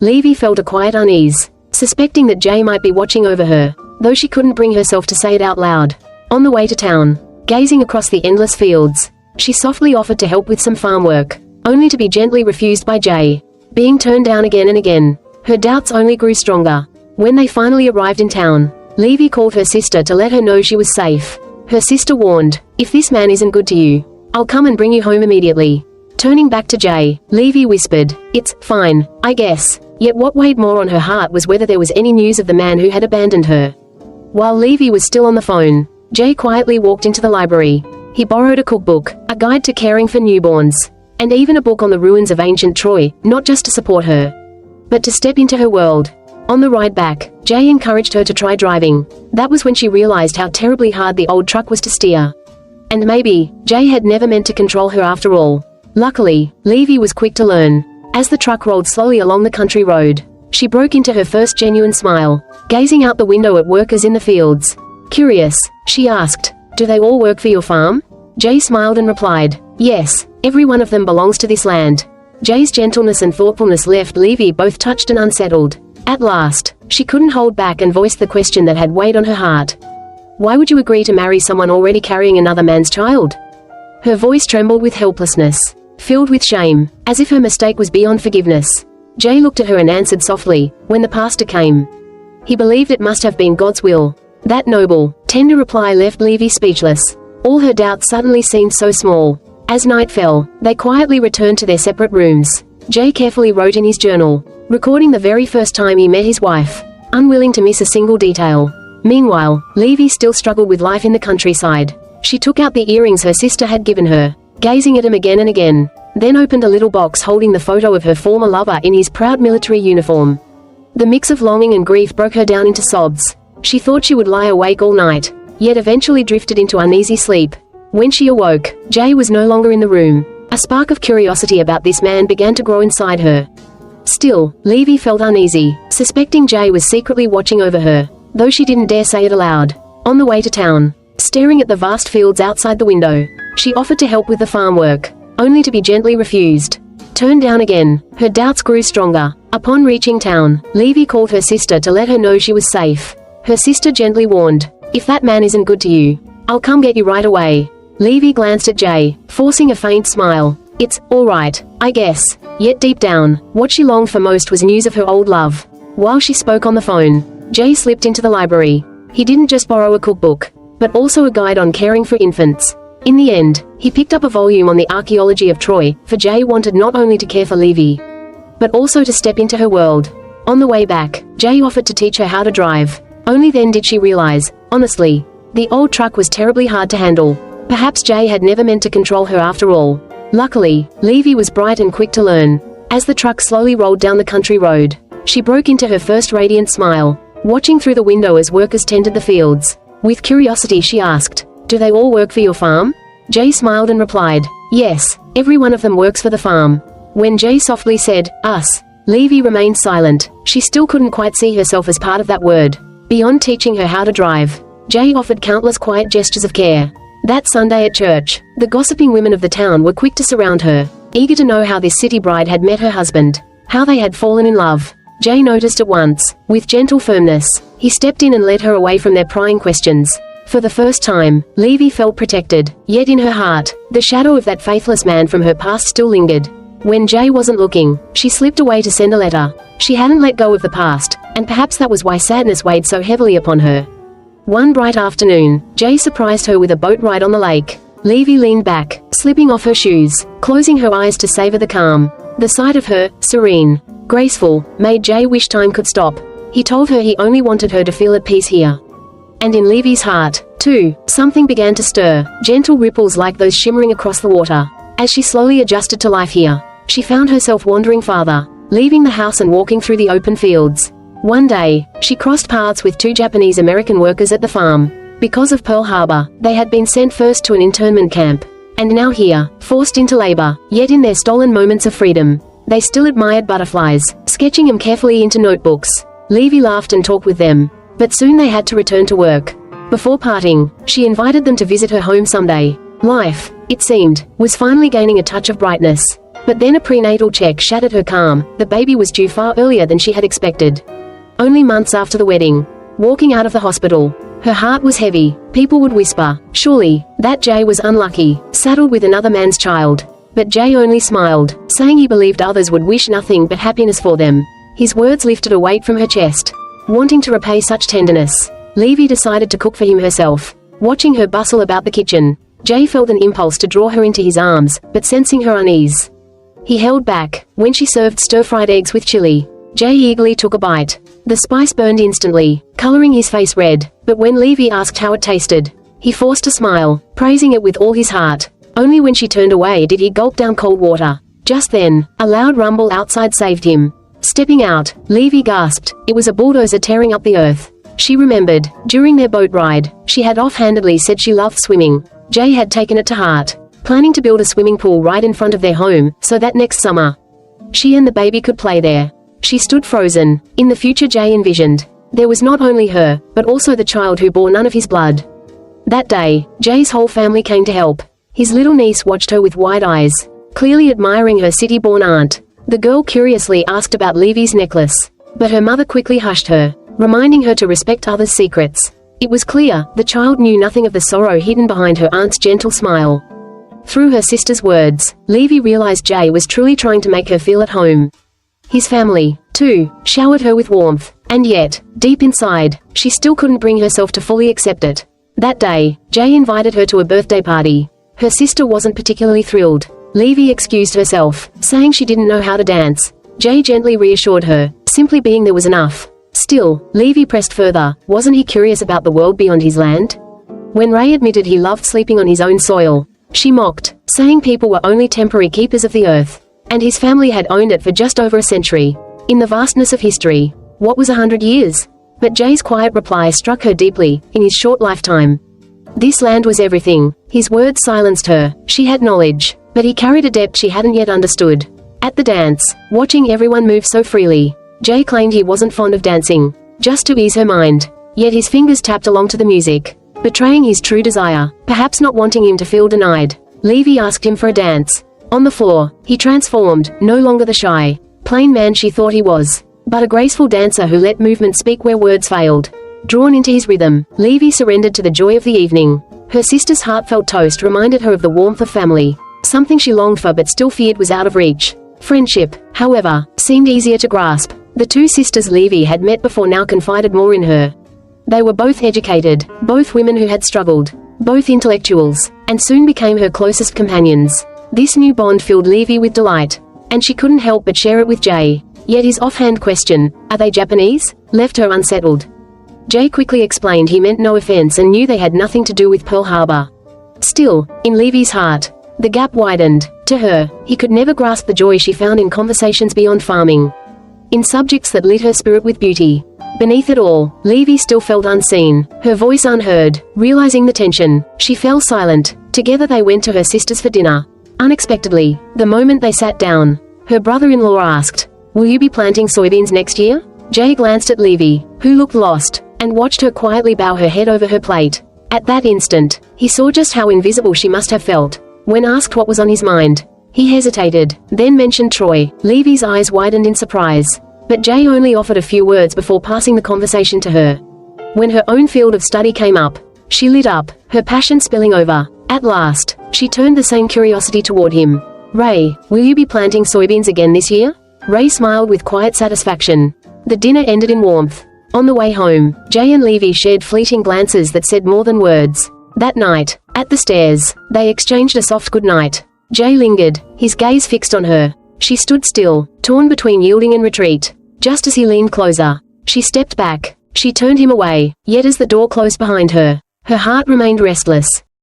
Levy felt a quiet unease, suspecting that Jay might be watching over her, though she couldn't bring herself to say it out loud. On the way to town, gazing across the endless fields, she softly offered to help with some farm work, only to be gently refused by Jay. Being turned down again and again, her doubts only grew stronger. When they finally arrived in town, Levy called her sister to let her know she was safe. Her sister warned, "If this man isn't good to you, I'll come and bring you home immediately." Turning back to Jay, Levy whispered, "It's fine, I guess." Yet what weighed more on her heart was whether there was any news of the man who had abandoned her. While Levy was still on the phone, Jay quietly walked into the library. He borrowed a cookbook, a guide to caring for newborns, and even a book on the ruins of ancient Troy, not just to support her, but to step into her world. On the ride back, Jay encouraged her to try driving. That was when she realized how terribly hard the old truck was to steer. And maybe, Jay had never meant to control her after all. Luckily, Levy was quick to learn. As the truck rolled slowly along the country road, she broke into her first genuine smile, gazing out the window at workers in the fields. Curious, she asked, "Do they all work for your farm?" Jay smiled and replied, "Yes, every one of them belongs to this land." Jay's gentleness and thoughtfulness left Levy both touched and unsettled. At last, she couldn't hold back and voiced the question that had weighed on her heart. "Why would you agree to marry someone already carrying another man's child?" Her voice trembled with helplessness, filled with shame, as if her mistake was beyond forgiveness. Jay looked at her and answered softly, "When the pastor came, he believed it must have been God's will." That noble, tender reply left Levy speechless. All her doubts suddenly seemed so small. As night fell, they quietly returned to their separate rooms. Jay carefully wrote in his journal, recording the very first time he met his wife, unwilling to miss a single detail. Meanwhile, Levy still struggled with life in the countryside. She took out the earrings her sister had given her, gazing at them again and again, then opened a little box holding the photo of her former lover in his proud military uniform. The mix of longing and grief broke her down into sobs. She thought she would lie awake all night, yet eventually drifted into uneasy sleep. When she awoke, Jay was no longer in the room. A spark of curiosity about this man began to grow inside her. Still, Levy felt uneasy, suspecting Jay was secretly watching over her, though she didn't dare say it aloud. On the way to town, staring at the vast fields outside the window, she offered to help with the farm work, only to be gently refused. Turned down again, her doubts grew stronger. Upon reaching town, Levy called her sister to let her know she was safe. Her sister gently warned, "If that man isn't good to you, I'll come get you right away." Levy glanced at Jay, forcing a faint smile. "It's all right, I guess." Yet deep down, what she longed for most was news of her old love. While she spoke on the phone, Jay slipped into the library. He didn't just borrow a cookbook, but also a guide on caring for infants. In the end, he picked up a volume on the archaeology of Troy, for Jay wanted not only to care for Levy, but also to step into her world. On the way back, Jay offered to teach her how to drive. Only then did she realize, honestly, the old truck was terribly hard to handle. Perhaps Jay had never meant to control her after all. Luckily, Levy was bright and quick to learn. As the truck slowly rolled down the country road, she broke into her first radiant smile, watching through the window as workers tended the fields. With curiosity she asked, "Do they all work for your farm?" Jay smiled and replied, "Yes, every one of them works for the farm." When Jay softly said, "us," Levy remained silent. She still couldn't quite see herself as part of that word. Beyond teaching her how to drive, Jay offered countless quiet gestures of care. That Sunday at church, the gossiping women of the town were quick to surround her, eager to know how this city bride had met her husband, how they had fallen in love. Jay noticed at once. With gentle firmness, he stepped in and led her away from their prying questions. For the first time, Levy felt protected, yet in her heart, the shadow of that faithless man from her past still lingered. When Jay wasn't looking, she slipped away to send a letter. She hadn't let go of the past, and perhaps that was why sadness weighed so heavily upon her. One bright afternoon, Jay surprised her with a boat ride on the lake. Levy leaned back, slipping off her shoes, closing her eyes to savor the calm. The sight of her, serene, graceful, made Jay wish time could stop. He told her he only wanted her to feel at peace here. And in Levy's heart, too, something began to stir, gentle ripples like those shimmering across the water. As she slowly adjusted to life here, she found herself wandering farther, leaving the house and walking through the open fields. One day, she crossed paths with two Japanese-American workers at the farm. Because of Pearl Harbor, they had been sent first to an internment camp, and now here, forced into labor. Yet in their stolen moments of freedom, they still admired butterflies, sketching them carefully into notebooks. Levy laughed and talked with them, but soon they had to return to work. Before parting, she invited them to visit her home someday. Life, it seemed, was finally gaining a touch of brightness. But then a prenatal check shattered her calm. The baby was due far earlier than she had expected. Only months after the wedding. Walking out of the hospital, her heart was heavy. People would whisper, surely, that Jay was unlucky, saddled with another man's child. But Jay only smiled, saying he believed others would wish nothing but happiness for them. His words lifted a weight from her chest. Wanting to repay such tenderness, Levy decided to cook for him herself. Watching her bustle about the kitchen, Jay felt an impulse to draw her into his arms, but sensing her unease, he held back. When she served stir-fried eggs with chili, Jay eagerly took a bite. The spice burned instantly, coloring his face red, but when Levy asked how it tasted, he forced a smile, praising it with all his heart. Only when she turned away did he gulp down cold water. Just then, a loud rumble outside saved him. Stepping out, Levy gasped. It was a bulldozer tearing up the earth. She remembered, during their boat ride, she had offhandedly said she loved swimming. Jay had taken it to heart, planning to build a swimming pool right in front of their home, so that next summer, she and the baby could play there. She stood frozen. In the future Jay envisioned, there was not only her, but also the child who bore none of his blood. That day, Jay's whole family came to help. His little niece watched her with wide eyes, clearly admiring her city-born aunt. The girl curiously asked about Levy's necklace, but her mother quickly hushed her, reminding her to respect others' secrets. It was clear, the child knew nothing of the sorrow hidden behind her aunt's gentle smile. Through her sister's words, Levy realized Jay was truly trying to make her feel at home. His family, too, showered her with warmth, and yet, deep inside, she still couldn't bring herself to fully accept it. That day, Jay invited her to a birthday party. Her sister wasn't particularly thrilled. Levy excused herself, saying she didn't know how to dance. Jay gently reassured her, simply being there was enough. Still, Levy pressed further. Wasn't he curious about the world beyond his land? When Ray admitted he loved sleeping on his own soil, she mocked, saying people were only temporary keepers of the earth, and his family had owned it for just over a century. In the vastness of history, what was 100 years? But Jay's quiet reply struck her deeply. In his short lifetime, this land was everything. His words silenced her. She had knowledge, but he carried a depth she hadn't yet understood. At the dance, watching everyone move so freely, Jay claimed he wasn't fond of dancing, just to ease her mind. Yet his fingers tapped along to the music, betraying his true desire, perhaps not wanting him to feel denied. Levy asked him for a dance. On the floor, he transformed, no longer the shy, plain man she thought he was, but a graceful dancer who let movement speak where words failed. Drawn into his rhythm, Levy surrendered to the joy of the evening. Her sister's heartfelt toast reminded her of the warmth of family, something she longed for but still feared was out of reach. Friendship, however, seemed easier to grasp. The two sisters Levy had met before now confided more in her. They were both educated, both women who had struggled, both intellectuals, and soon became her closest companions. This new bond filled Levy with delight, and she couldn't help but share it with Jay. Yet his offhand question, "Are they Japanese?" left her unsettled. Jay quickly explained he meant no offense and knew they had nothing to do with Pearl Harbor. Still, in Levy's heart, the gap widened. To her, he could never grasp the joy she found in conversations beyond farming, in subjects that lit her spirit with beauty. Beneath it all, Levy still felt unseen, her voice unheard. Realizing the tension, she fell silent. Together they went to her sister's for dinner. Unexpectedly, the moment they sat down, her brother-in-law asked, "Will you be planting soybeans next year?" Jay glanced at Levy, who looked lost, and watched her quietly bow her head over her plate. At that instant, he saw just how invisible she must have felt. When asked what was on his mind, he hesitated, then mentioned Troy. Levy's eyes widened in surprise, but Jay only offered a few words before passing the conversation to her. When her own field of study came up, she lit up, her passion spilling over. At last, she turned the same curiosity toward him. "Ray, will you be planting soybeans again this year?" Ray smiled with quiet satisfaction. The dinner ended in warmth. On the way home, Jay and Levy shared fleeting glances that said more than words. That night, at the stairs, they exchanged a soft goodnight. Jay lingered, his gaze fixed on her. She stood still, torn between yielding and retreat. Just as he leaned closer, she stepped back. She turned him away, yet as the door closed behind her, her heart remained restless.